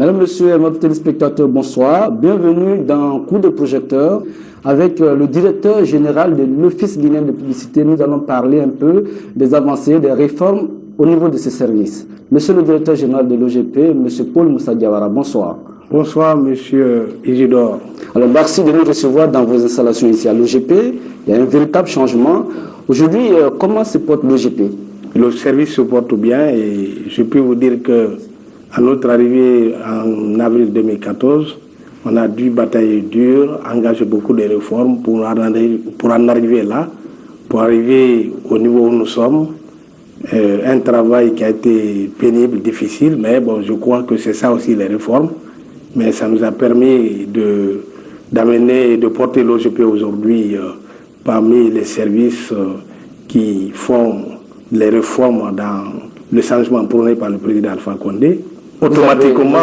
Mesdames, Messieurs, mes téléspectateurs, bonsoir. Bienvenue dans Coup de projecteur avec le directeur général de l'Office guinéen de publicité. Nous allons parler un peu des avancées, des réformes au niveau de ces services. Monsieur le directeur général de l'OGP, Monsieur Paul Moussa Diawara, bonsoir. Bonsoir, Monsieur Isidore. Alors, merci de nous recevoir dans vos installations ici à l'OGP. Il y a un véritable changement. Aujourd'hui, comment se porte l'OGP? Le service se porte bien et je peux vous dire que à notre arrivée en avril 2014, on a dû batailler dur, engager beaucoup de réformes pour en arriver là, pour arriver au niveau où nous sommes. Un travail qui a été pénible, difficile, mais bon, je crois que c'est ça aussi les réformes. Mais ça nous a permis d'amener et de porter l'OGP aujourd'hui parmi les services qui font les réformes dans le changement prôné par le président Alpha Condé. Automatiquement,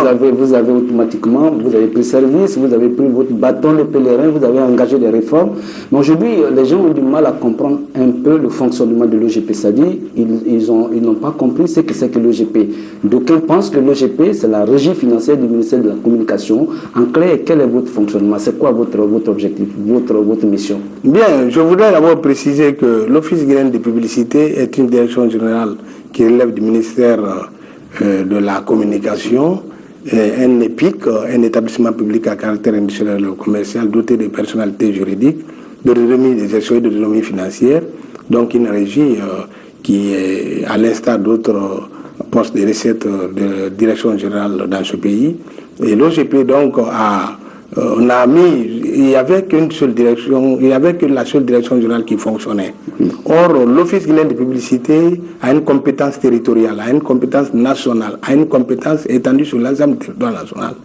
vous avez pris service, vous avez pris votre bâton de pèlerin, vous avez engagé des réformes. Mais aujourd'hui, les gens ont du mal à comprendre un peu le fonctionnement de l'OGP. C'est-à-dire, ils n'ont pas compris ce que c'est que l'OGP. D'aucuns pensent que l'OGP, c'est la régie financière du ministère de la Communication. En clair, quel est votre fonctionnement? C'est quoi votre objectif, votre mission? Bien, je voudrais d'abord préciser que l'Office guinéen de publicité est une direction générale qui relève du ministère de la communication, un EPIC, un établissement public à caractère industriel et commercial doté de personnalités juridiques, de renommée des gestions et de renommée financière, donc une régie qui est à l'instar d'autres postes de recettes de direction générale dans ce pays. Et l'OGP donc on a mis, il n'y avait qu'une seule direction, il n'y avait que la seule direction générale qui fonctionnait. Or, l'Office guinéen de publicité a une compétence territoriale, a une compétence nationale, a une compétence étendue sur l'ensemble du territoire national.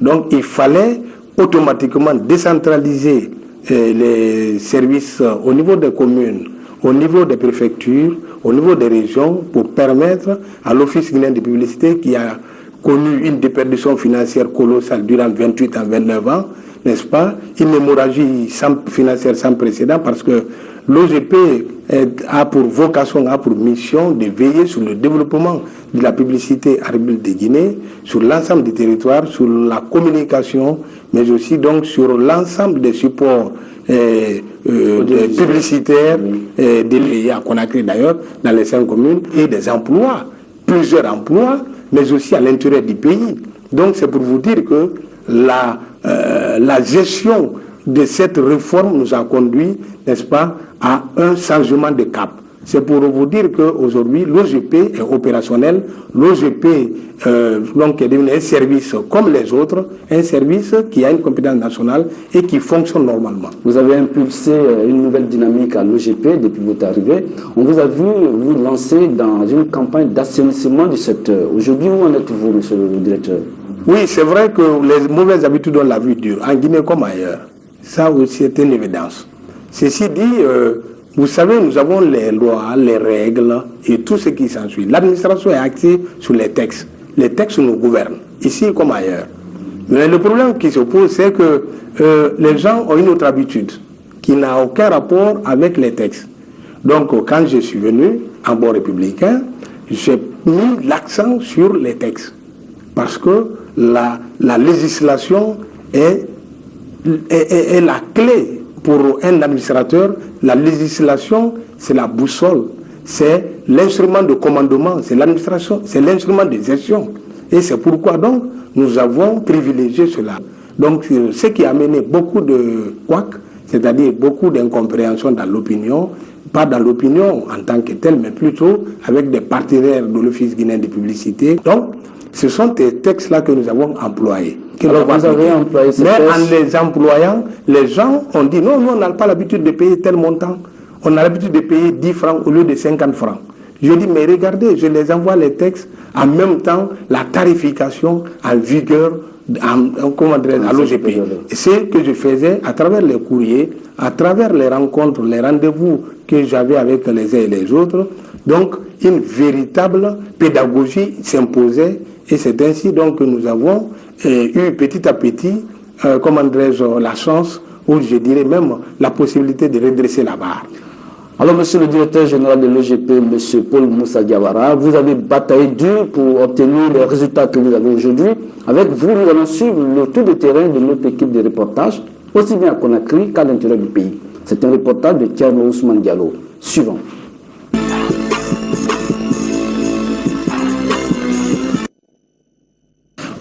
Donc, il fallait automatiquement décentraliser les services au niveau des communes, au niveau des préfectures, au niveau des régions, pour permettre à l'Office guinéen de publicité qui a connu une déperdition financière colossale durant 28 à 29 ans, n'est-ce pas, une hémorragie financière sans précédent, parce que l'OGP a pour vocation, a pour mission de veiller sur le développement de la publicité à République de Guinée, sur l'ensemble du territoire, sur la communication, mais aussi donc sur l'ensemble des supports publicitaires des pays à Conakry d'ailleurs, dans les 5 communes, et des emplois, plusieurs emplois, mais aussi à l'intérieur du pays. Donc c'est pour vous dire que la gestion de cette réforme nous a conduit, n'est-ce pas, à un changement de cap. C'est pour vous dire qu'aujourd'hui, l'OGP est opérationnel. L'OGP donc est devenu un service comme les autres, un service qui a une compétence nationale et qui fonctionne normalement. Vous avez impulsé une nouvelle dynamique à l'OGP depuis votre arrivée. On vous a vu vous lancer dans une campagne d'assainissement du secteur. Aujourd'hui, où en êtes-vous, monsieur le directeur? Oui, c'est vrai que les mauvaises habitudes ont la vie dure, en Guinée comme ailleurs. Ça aussi est une évidence. Ceci dit, vous savez, nous avons les lois, les règles et tout ce qui s'ensuit. L'administration est axée sur les textes. Les textes nous gouvernent, ici comme ailleurs. Mais le problème qui se pose, c'est que les gens ont une autre habitude qui n'a aucun rapport avec les textes. Donc, quand je suis venu en bord républicain, j'ai mis l'accent sur les textes. Parce que la législation est la clé pour un administrateur. La législation, c'est la boussole, c'est l'instrument de commandement, c'est l'administration, c'est l'instrument de gestion. Et c'est pourquoi donc nous avons privilégié cela. Donc ce qui a amené beaucoup de couac, c'est-à-dire beaucoup d'incompréhension dans l'opinion, pas dans l'opinion en tant que telle, mais plutôt avec des partenaires de l'Office guinéen de publicité. Donc, ce sont ces textes-là que nous avons employés. Alors, vous avez employé ces textes. Mais en les employant, les gens ont dit non, nous on n'a pas l'habitude de payer tel montant. On a l'habitude de payer 10 francs au lieu de 50 francs. Je dis, mais regardez, je les envoie les textes, en même temps, la tarification en vigueur à l'OGP. C'est ce que je faisais à travers les courriers, à travers les rencontres, les rendez-vous que j'avais avec les uns et les autres. Donc, une véritable pédagogie s'imposait. Et c'est ainsi donc que nous avons eu petit à petit, la chance, ou je dirais même la possibilité de redresser la barre. Alors, monsieur le directeur général de l'OGP, monsieur Paul Moussa Diawara, vous avez bataillé dur pour obtenir les résultats que vous avez aujourd'hui. Avec vous, nous allons suivre le tour de terrain de notre équipe de reportage, aussi bien à Conakry qu'à l'intérieur du pays. C'est un reportage de Thierno Ousmane Diallo. Suivant.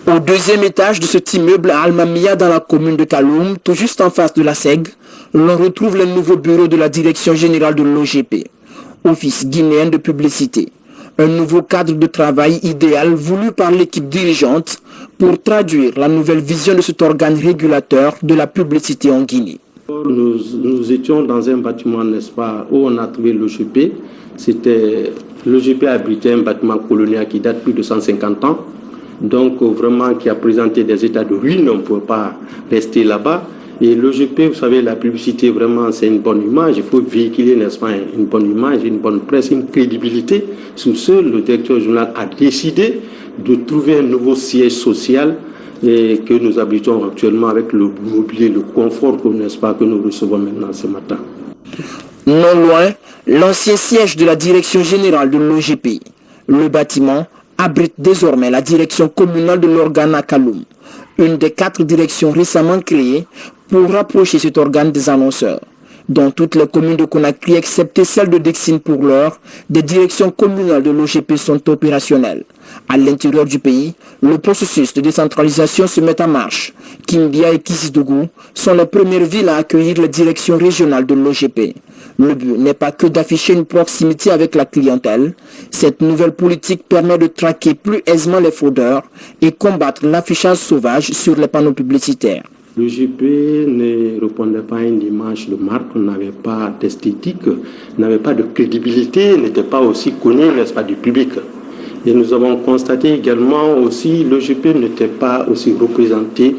Au deuxième étage de cet immeuble à Almamia dans la commune de Kaloum, tout juste en face de la SEG, l'on retrouve le nouveau bureau de la direction générale de l'OGP, Office guinéen de publicité. Un nouveau cadre de travail idéal voulu par l'équipe dirigeante pour traduire la nouvelle vision de cet organe régulateur de la publicité en Guinée. Nous étions dans un bâtiment, n'est-ce pas, où on a trouvé l'OGP. L'OGP abritait un bâtiment colonial qui date plus de 150 ans. Donc vraiment qui a présenté des états de ruine, on ne peut pas rester là-bas. Et l'OGP, vous savez, la publicité, vraiment, c'est une bonne image. Il faut véhiculer, n'est-ce pas, une bonne image, une bonne presse, une crédibilité. Sur ce, le directeur général a décidé de trouver un nouveau siège social et que nous habitons actuellement avec le mobilier, le confort, n'est-ce pas, que nous recevons maintenant ce matin. Non loin, l'ancien siège de la direction générale de l'OGP. Le bâtiment abrite désormais la direction communale de l'organe à Kaloum, une des 4 directions récemment créées pour rapprocher cet organe des annonceurs. Dans toutes les communes de Conakry, excepté celle de Dexine pour l'heure, des directions communales de l'OGP sont opérationnelles. À l'intérieur du pays, le processus de décentralisation se met en marche. Kindia et Kisidougou sont les premières villes à accueillir les directions régionales de l'OGP. Le but n'est pas que d'afficher une proximité avec la clientèle. Cette nouvelle politique permet de traquer plus aisément les fraudeurs et combattre l'affichage sauvage sur les panneaux publicitaires. L'OGP ne répondait pas à une image de marque, n'avait pas d'esthétique, n'avait pas de crédibilité, n'était pas aussi connu, n'est-ce pas, du public. Et nous avons constaté également aussi l'OGP n'était pas aussi représenté,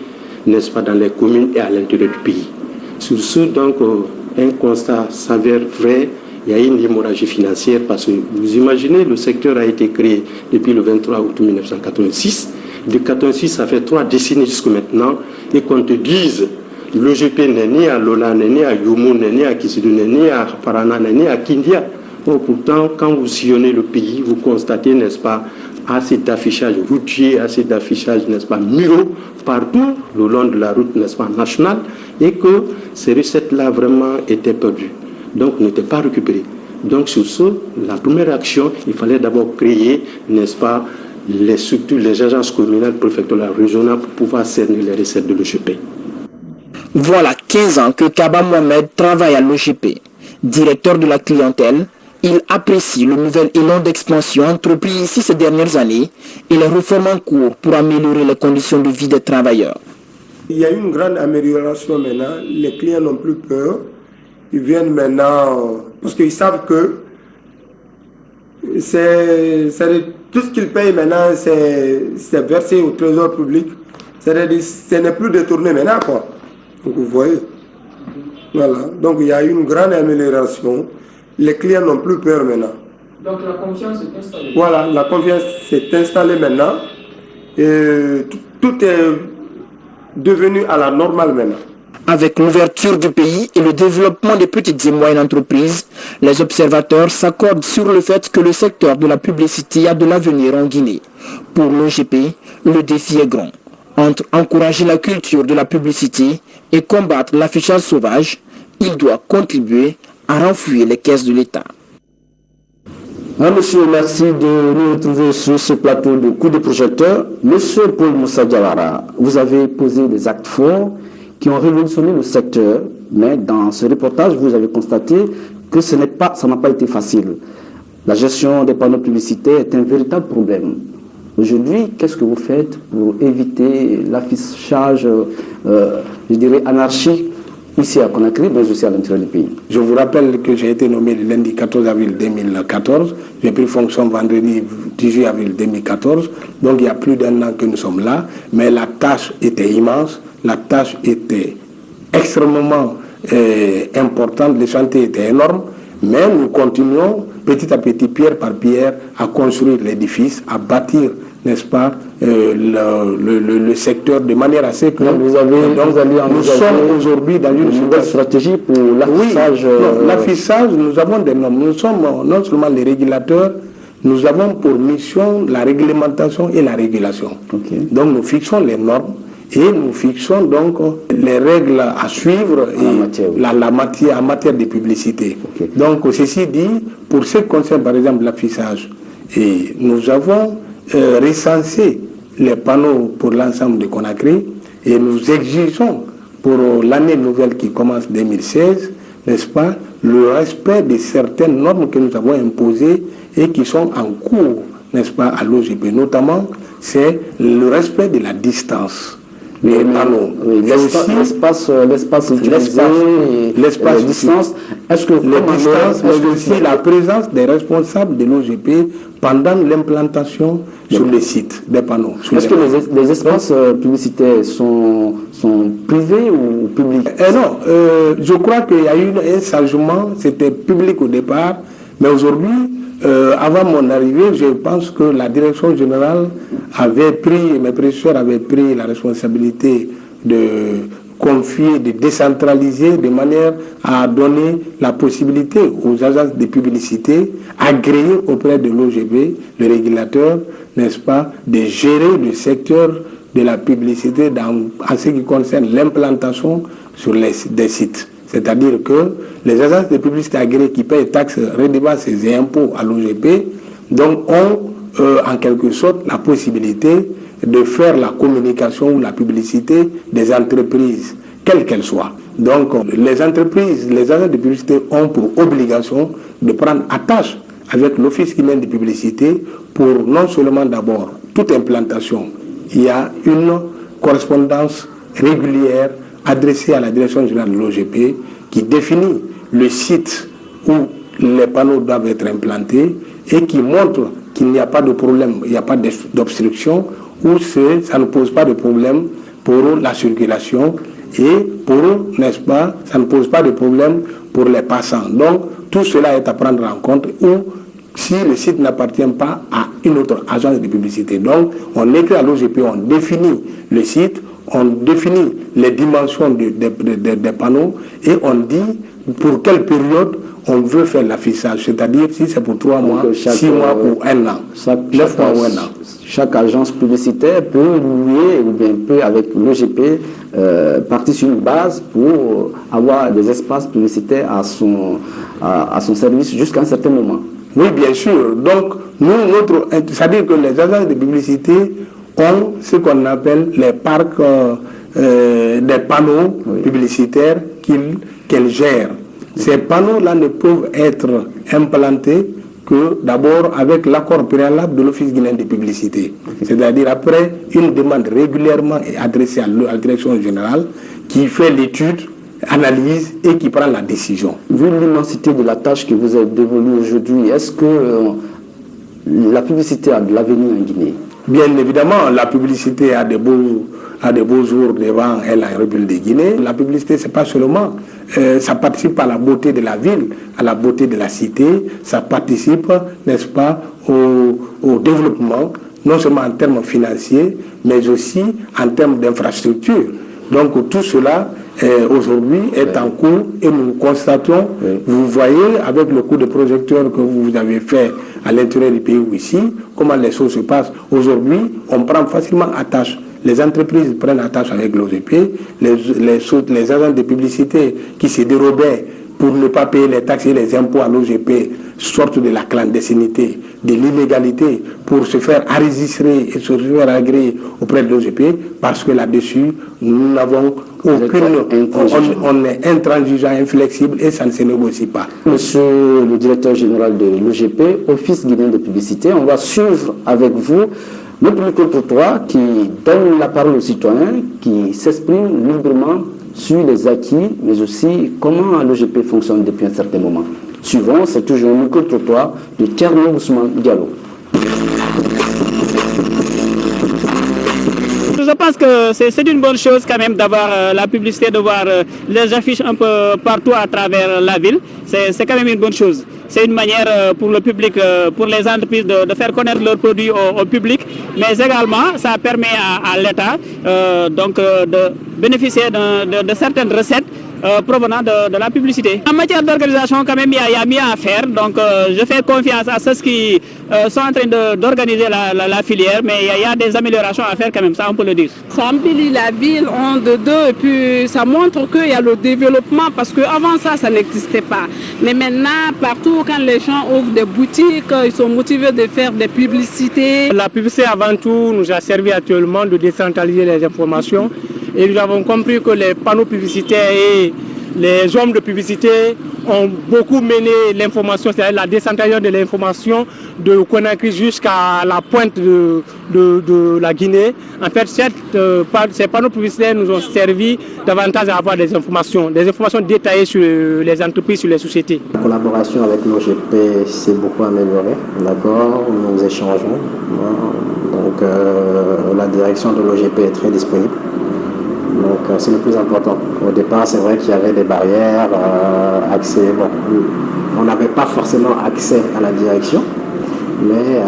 n'est-ce pas, dans les communes et à l'intérieur du pays. Sur ce, donc, un constat s'avère vrai, il y a une hémorragie financière parce que vous imaginez, le secteur a été créé depuis le 23 août 1986. De 86, ça fait 3 décennies jusqu'à maintenant, et qu'on te dise, l'OGP n'est ni à Lola, n'est ni à Yomo, n'est ni à Kisidou, n'est ni à Parana, n'est ni à Kindia. Oh, pourtant, quand vous sillonnez le pays, vous constatez, n'est-ce pas, assez d'affichage routier, assez d'affichage, n'est-ce pas, muraux, partout, le long de la route, n'est-ce pas, nationale, et que ces recettes-là vraiment étaient perdues, donc n'étaient pas récupérées. Donc sur ce, la première action, il fallait d'abord créer, n'est-ce pas, les structures, les agences communales, préfectorales, régionales pour pouvoir cerner les recettes de l'OGP. Voilà 15 ans que Kaba Mohamed travaille à l'OGP. Directeur de la clientèle, il apprécie le nouvel élan d'expansion entrepris ici ces dernières années et les réformes en cours pour améliorer les conditions de vie des travailleurs. Il y a une grande amélioration maintenant. Les clients n'ont plus peur. Ils viennent maintenant parce qu'ils savent que tout ce qu'ils payent maintenant, c'est versé au trésor public. C'est-à-dire ce n'est plus détourné maintenant, quoi. Donc vous voyez. Voilà. Donc il y a une grande amélioration. Les clients n'ont plus peur maintenant. Donc la confiance est installée. Voilà, la confiance s'est installée maintenant. Et tout est devenu à la normale maintenant. Avec l'ouverture du pays et le développement des petites et moyennes entreprises, les observateurs s'accordent sur le fait que le secteur de la publicité a de l'avenir en Guinée. Pour l'OGP, le défi est grand. Entre encourager la culture de la publicité et combattre l'affichage sauvage, il doit contribuer à renflouer les caisses de l'État. Monsieur, merci de nous retrouver sur ce plateau de coup de projecteur. Monsieur Paul Moussa Diawara, vous avez posé des actes forts qui ont révolutionné le secteur, mais dans ce reportage, vous avez constaté que ça n'a pas été facile. La gestion des panneaux publicitaires est un véritable problème. Aujourd'hui, qu'est-ce que vous faites pour éviter l'affichage, je dirais, anarchique ici à Conakry, mais aussi à l'intérieur du pays? Je vous rappelle que j'ai été nommé le lundi 14 avril 2014. J'ai pris fonction vendredi 18 avril 2014. Donc il y a plus d'1 an que nous sommes là. Mais la tâche était immense. La tâche était extrêmement importante. Le chantier était énorme. Mais nous continuons petit à petit, pierre par pierre, à construire l'édifice, à bâtir n'est-ce pas, le secteur de manière assez claire. Nous sommes aujourd'hui dans une nouvelle stratégie pour l'affichage. Oui, l'affichage, nous avons des normes. Nous sommes non seulement les régulateurs, nous avons pour mission la réglementation et la régulation. Okay. Donc nous fixons les normes et nous fixons donc les règles à suivre en matière de publicité. Okay. Donc ceci dit, pour ce qui concerne par exemple l'affichage, et nous avons recensé les panneaux pour l'ensemble de Conakry et nous exigeons pour l'année nouvelle qui commence 2016, n'est-ce pas, le respect de certaines normes que nous avons imposées et qui sont en cours, n'est-ce pas, à l'OGP. Notamment, c'est le respect de la distance. Les panneaux. Oui, l'espace utilisé, l'espace, les distances. Est-ce que les distances, mais aussi la présence des responsables de l'OGP pendant l'implantation sur les sites des panneaux. Est-ce que les espaces publicitaires sont privés ou publics? Non, je crois qu'il y a eu un changement, c'était public au départ, mais aujourd'hui, avant mon arrivée, je pense que la direction générale avait pris, mes prédécesseurs avaient pris la responsabilité de confier, de décentraliser de manière à donner la possibilité aux agences de publicité agréées auprès de l'OGP, le régulateur, n'est-ce pas, de gérer le secteur de la publicité en ce qui concerne l'implantation sur des sites. C'est-à-dire que les agences de publicité agréées qui payent taxes, redevances et impôts à l'OGP, donc ont en quelque sorte la possibilité de faire la communication ou la publicité des entreprises, quelles qu'elles soient. Donc les entreprises, les agences de publicité ont pour obligation de prendre attache avec l'Office guinéen de publicité pour non seulement d'abord toute implantation, il y a une correspondance régulière adressée à la direction générale de l'OGP qui définit le site où les panneaux doivent être implantés et qui montre qu'il n'y a pas de problème, il n'y a pas d'obstruction, où ça ne pose pas de problème pour la circulation et pour, n'est-ce pas, ça ne pose pas de problème pour les passants. Donc, tout cela est à prendre en compte où si le site n'appartient pas à une autre agence de publicité. Donc, on écrit à l'OGP, on définit le site, on définit les dimensions des panneaux et on dit pour quelle période on veut faire l'affichage, c'est-à-dire si c'est pour 3 mois, 6 mois ou 1 an, 9 mois ou 1 an. Chaque agence publicitaire peut louer ou bien peut avec l'OGP partir sur une base pour avoir des espaces publicitaires à son service jusqu'à un certain moment. Oui, bien sûr. Donc, c'est-à-dire que les agences de publicité ont ce qu'on appelle les parcs des panneaux publicitaires qu'elles gèrent. Ces panneaux-là ne peuvent être implantés que d'abord avec l'accord préalable de l'Office guinéen de publicité. C'est-à-dire après une demande régulièrement adressée à la direction générale qui fait l'étude, analyse et qui prend la décision. Vu l'immensité de la tâche que vous avez dévolue aujourd'hui, est-ce que la publicité a de l'avenir en Guinée? Bien évidemment, la publicité a de beaux jours devant elle, la République de Guinée. La publicité, c'est pas seulement, ça participe à la beauté de la ville, à la beauté de la cité, ça participe, n'est-ce pas, au développement, non seulement en termes financiers, mais aussi en termes d'infrastructures. Donc tout cela, aujourd'hui, est en cours et nous constatons, vous voyez, avec le coup de projecteur que vous avez fait à l'intérieur du pays ou ici, comment les choses se passent. Aujourd'hui, on prend facilement attache. Les entreprises prennent attache avec l'OGP, les agents de publicité qui se dérobaient pour ne pas payer les taxes et les impôts à l'OGP sortent de la clandestinité, de l'illégalité pour se faire enregistrer et se faire agréer auprès de l'OGP parce que là-dessus, nous n'avons on est intransigeant, inflexible et ça ne se négocie pas. Monsieur le directeur général de l'OGP, Office guinéen de publicité, on va suivre avec vous notre micro-trottoir qui donne la parole aux citoyens, qui s'expriment librement sur les acquis, mais aussi comment l'OGP fonctionne depuis un certain moment. Suivant, c'est toujours un micro-trottoir de Thierno Ousmane Diallo. Je pense que c'est une bonne chose quand même d'avoir la publicité, de voir les affiches un peu partout à travers la ville. C'est quand même une bonne chose. c'est une manière pour le public, pour les entreprises de faire connaître leurs produits au public, mais également ça permet à l'État de bénéficier de certaines recettes provenant de la publicité. En matière d'organisation, quand même, il y a mieux à faire. Donc, je fais confiance à ceux qui sont en train d'organiser la filière, mais il y a des améliorations à faire quand même, ça on peut le dire. Sambili, la ville, ont de deux, et puis ça montre qu'il y a le développement, parce qu'avant ça n'existait pas. Mais maintenant, partout, quand les gens ouvrent des boutiques, ils sont motivés de faire des publicités. La publicité, avant tout, nous a servi actuellement de décentraliser les informations. Et nous avons compris que les panneaux publicitaires et les hommes de publicité ont beaucoup mené l'information, c'est-à-dire la décentralisation de l'information de Conakry jusqu'à la pointe de la Guinée. En fait, ces panneaux publicitaires nous ont servi davantage à avoir des informations détaillées sur les entreprises, sur les sociétés. La collaboration avec l'OGP s'est beaucoup améliorée, d'accord, nous échangeons. Donc la direction de l'OGP est très disponible. Donc c'est le plus important. Au départ, c'est vrai qu'il y avait des barrières, accès. Bon, on n'avait pas forcément accès à la direction, mais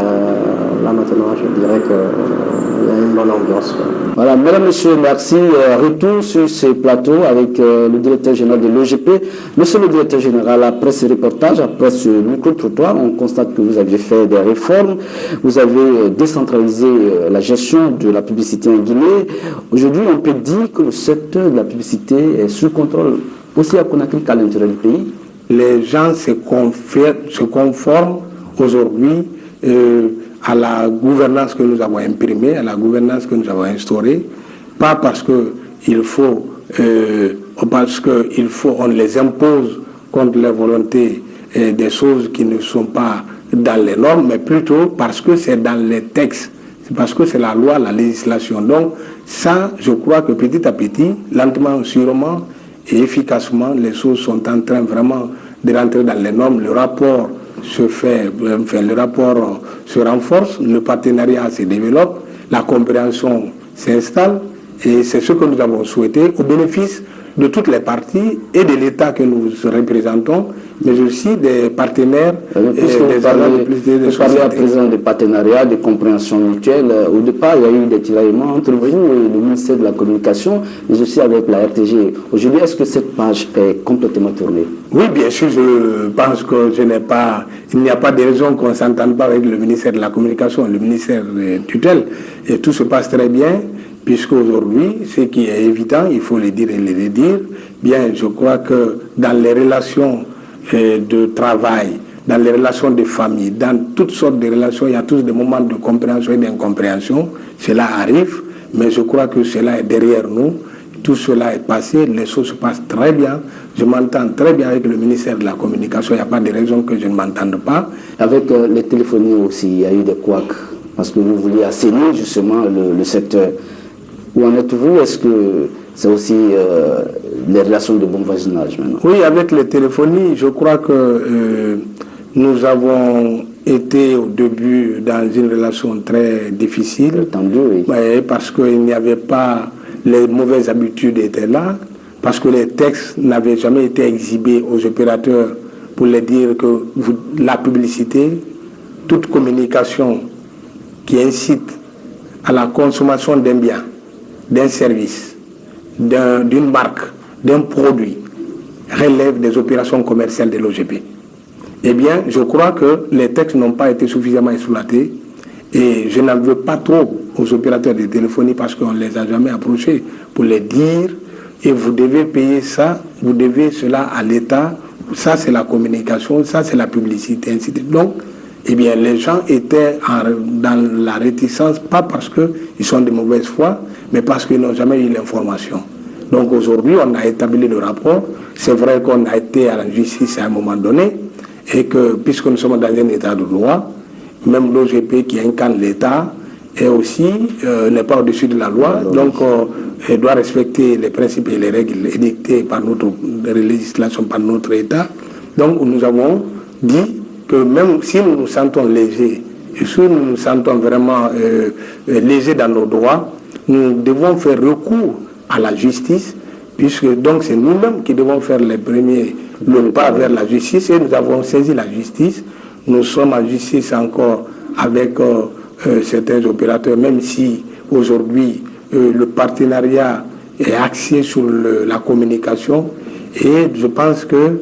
là maintenant, je dirais qu'il y a une bonne ambiance. Voilà, mesdames, messieurs, merci. Retour sur ce plateau avec le directeur général de l'OGP. Monsieur le directeur général, après ce reportage, après ce micro-trottoir, on constate que vous avez fait des réformes, vous avez décentralisé la gestion de la publicité en Guinée. Aujourd'hui, on peut dire que le secteur de la publicité est sous contrôle aussi à Conakry qu'à l'intérieur du pays. Les gens se conforment aujourd'hui à la gouvernance que nous avons imprimée, à la gouvernance que nous avons instaurée, pas parce qu'il faut, on les impose contre leur volonté des choses qui ne sont pas dans les normes, mais plutôt parce que c'est dans les textes, c'est parce que c'est la loi, la législation. Donc ça, je crois que petit à petit, lentement, sûrement et efficacement, les choses sont en train vraiment de rentrer dans les normes. Le rapport se renforce, le partenariat se développe, la compréhension s'installe et c'est ce que nous avons souhaité au bénéfice de toutes les parties et de l'État que nous représentons, mais aussi des partenaires et des agents de publicité de société. À présent des partenariats, de compréhension mutuelle. Au départ, il y a eu des tiraillements entre vous et le ministère de la Communication, mais aussi avec la RTG. Aujourd'hui, est-ce que cette page est complètement tournée? Oui, bien sûr, je pense que il n'y a pas de raison qu'on ne s'entende pas avec le ministère de la Communication, le ministère de tutelle, et tout se passe très bien. Puisqu'aujourd'hui, ce qui est évident, il faut le dire et le redire, bien, je crois que dans les relations de travail, dans les relations de famille, dans toutes sortes de relations, il y a tous des moments de compréhension et d'incompréhension. Cela arrive, mais je crois que cela est derrière nous. Tout cela est passé, les choses se passent très bien. Je m'entends très bien avec le ministère de la Communication, il n'y a pas de raison que je ne m'entende pas. Avec les téléphonies aussi, il y a eu des couacs, parce que vous vouliez assainir justement le secteur. Où en êtes-vous? Est-ce que c'est aussi les relations de bon voisinage maintenant? Oui, avec les téléphonies, je crois que nous avons été au début dans une relation très difficile. Tendu, oui. Parce qu'il n'y avait pas, les mauvaises habitudes étaient là, parce que les textes n'avaient jamais été exhibés aux opérateurs pour leur dire que la publicité, toute communication qui incite à la consommation d'un bien, d'un service, d'une marque, d'un produit, relève des opérations commerciales de l'OGP. Eh bien, je crois que les textes n'ont pas été suffisamment exploités et je n'en veux pas trop aux opérateurs de téléphonie parce qu'on ne les a jamais approchés pour les dire et vous devez payer ça, vous devez cela à l'État, ça c'est la communication, ça c'est la publicité, ainsi de suite. Donc, eh bien, les gens étaient dans la réticence, pas parce qu'ils sont de mauvaise foi, mais parce qu'ils n'ont jamais eu l'information. Donc aujourd'hui, on a établi le rapport. C'est vrai qu'on a été à la justice à un moment donné, et que puisque nous sommes dans un état de droit, même l'OGP qui incarne l'État est aussi n'est pas au-dessus de la loi, donc elle doit respecter les principes et les règles édictées par notre législation, par notre État. Donc nous avons dit que même si nous nous sentons légers, et si nous nous sentons vraiment légers dans nos droits, nous devons faire recours à la justice, puisque donc c'est nous-mêmes qui devons faire les premiers le pas vers la justice, et nous avons saisi la justice. Nous sommes en justice encore avec certains opérateurs, même si aujourd'hui le partenariat est axé sur la communication, et je pense que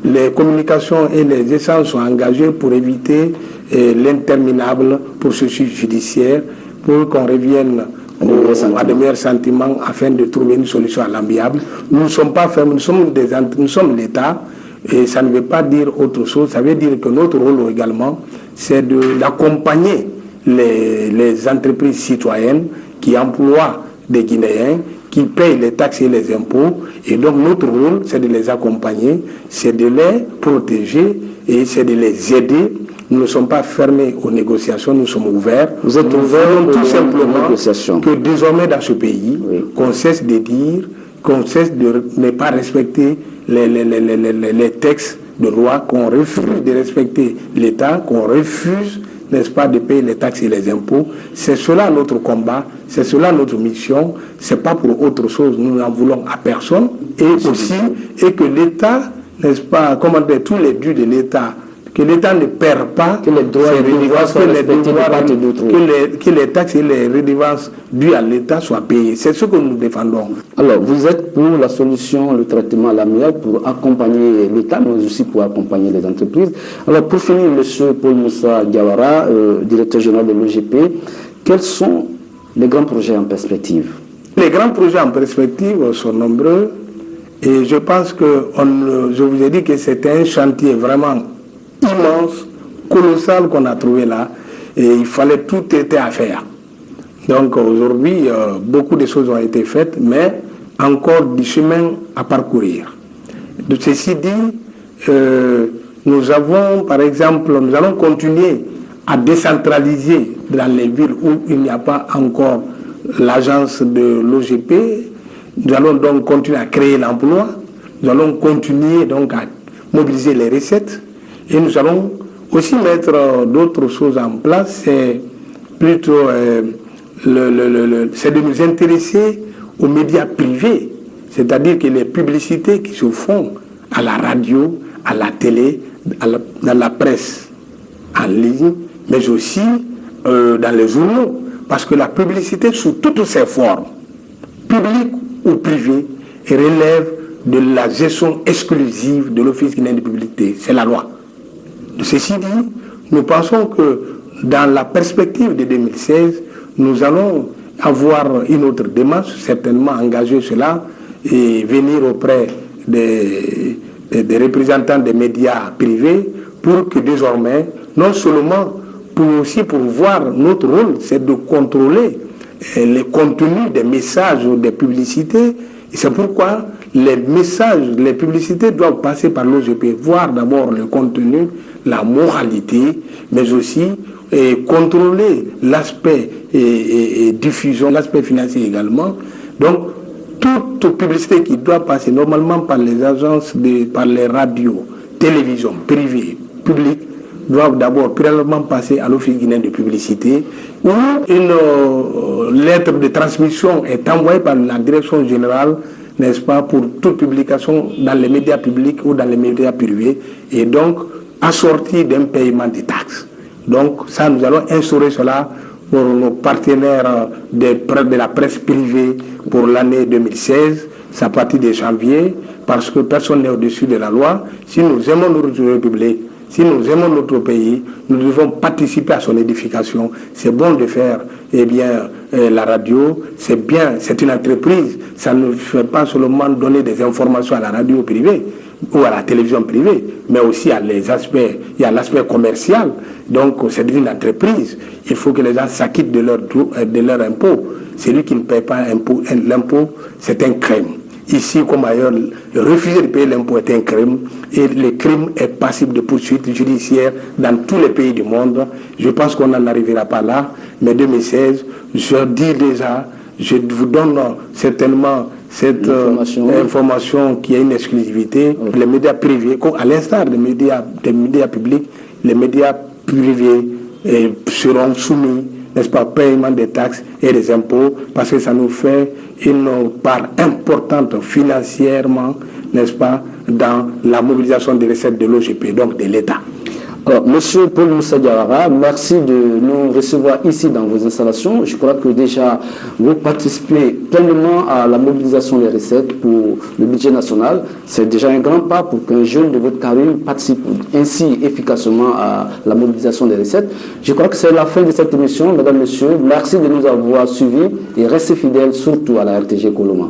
les communications et les échanges sont engagés pour éviter l'interminable processus judiciaire, pour qu'on revienne à de meilleurs sentiments afin de trouver une solution à l'amiable. Nous ne sommes pas fermes, nous sommes l'État, et ça ne veut pas dire autre chose. Ça veut dire que notre rôle également, c'est d'accompagner les entreprises citoyennes qui emploient des Guinéens, qui payent les taxes et les impôts. Et donc notre rôle, c'est de les accompagner, c'est de les protéger et c'est de les aider. Nous ne sommes pas fermés aux négociations, nous sommes ouverts. Vous êtes ouverts tout simplement que désormais dans ce pays, qu'on cesse de dire, qu'on cesse de ne pas respecter les textes de loi, qu'on refuse de respecter l'État, qu'on refuse, n'est-ce pas, de payer les taxes et les impôts. C'est cela notre combat, c'est cela notre mission. C'est pas pour autre chose, nous n'en voulons à personne. Et aussi, et que l'État, n'est-ce pas, comment dire, tous les dus de l'État, que l'État ne perd pas, que les droits et devoirs soient respectés de part et d'autre. Que les taxes et les redevances dues à l'État soient payées. C'est ce que nous défendons. Alors, vous êtes pour la solution, le traitement à l'amiable, pour accompagner l'État, mais aussi pour accompagner les entreprises. Alors, pour finir, M. Paul Moussa Diawara, directeur général de l'OGP, quels sont les grands projets en perspective? Les grands projets en perspective sont nombreux, et je pense que, je vous ai dit que c'était un chantier vraiment immense, colossal qu'on a trouvé là, et il fallait, tout était à faire. Donc aujourd'hui, beaucoup de choses ont été faites, mais encore du chemin à parcourir. De ceci dit, nous avons, par exemple, nous allons continuer à décentraliser dans les villes où il n'y a pas encore l'agence de l'OGP. Nous allons donc continuer à créer l'emploi, nous allons continuer donc à mobiliser les recettes. Et nous allons aussi mettre d'autres choses en place, c'est plutôt c'est de nous intéresser aux médias privés, c'est-à-dire que les publicités qui se font à la radio, à la télé, dans la presse en ligne, mais aussi dans les journaux, parce que la publicité sous toutes ses formes, publique ou privée, relève de la gestion exclusive de l'Office guinéen de publicité, c'est la loi. Ceci dit, nous pensons que dans la perspective de 2016, nous allons avoir une autre démarche, certainement engager cela et venir auprès des représentants des médias privés pour que désormais, non seulement aussi pour voir notre rôle, c'est de contrôler les contenus des messages ou des publicités. Et c'est pourquoi les messages, les publicités doivent passer par l'OGP, voir d'abord le contenu, la moralité, mais aussi contrôler l'aspect diffusion, l'aspect financier également. Donc, toute publicité qui doit passer normalement par les agences, par les radios, télévisions, privées, publiques, doivent d'abord préalablement passer à l'Office guinéen de publicité, où une lettre de transmission est envoyée par la direction générale, n'est-ce pas, pour toute publication dans les médias publics ou dans les médias privés, et donc assortie d'un paiement de taxes. Donc ça, nous allons instaurer cela pour nos partenaires de la presse privée pour l'année 2016, c'est à partir de janvier, parce que personne n'est au-dessus de la loi. Si nous aimons notre République, si nous aimons notre pays, nous devons participer à son édification. C'est bon de faire la radio, c'est bien, c'est une entreprise. Ça ne fait pas seulement donner des informations à la radio privée ou à la télévision privée, mais aussi à il y a l'aspect commercial. Donc c'est une entreprise. Il faut que les gens s'acquittent de leur impôt. Celui qui ne paye pas l'impôt, c'est un crime. Ici comme ailleurs, refuser de payer l'impôt est un crime, et le crime est passible de poursuites judiciaires dans tous les pays du monde. Je pense qu'on n'en arrivera pas là, mais 2016, je dis déjà, je vous donne certainement cette information qui a une exclusivité. Les médias privés, à l'instar des médias publics, les médias privés seront soumis, n'est-ce pas, paiement des taxes et des impôts, parce que ça nous fait une part importante financièrement n'est-ce pas, dans la mobilisation des recettes de l'OGP, donc de l'État. Alors, Monsieur Paul Moussa Diawara, merci de nous recevoir ici dans vos installations. Je crois que déjà vous participez pleinement à la mobilisation des recettes pour le budget national. C'est déjà un grand pas pour qu'un jeune de votre carrière participe ainsi efficacement à la mobilisation des recettes. Je crois que c'est la fin de cette émission. Mesdames, Messieurs, merci de nous avoir suivis et restez fidèles surtout à la RTG Coloma.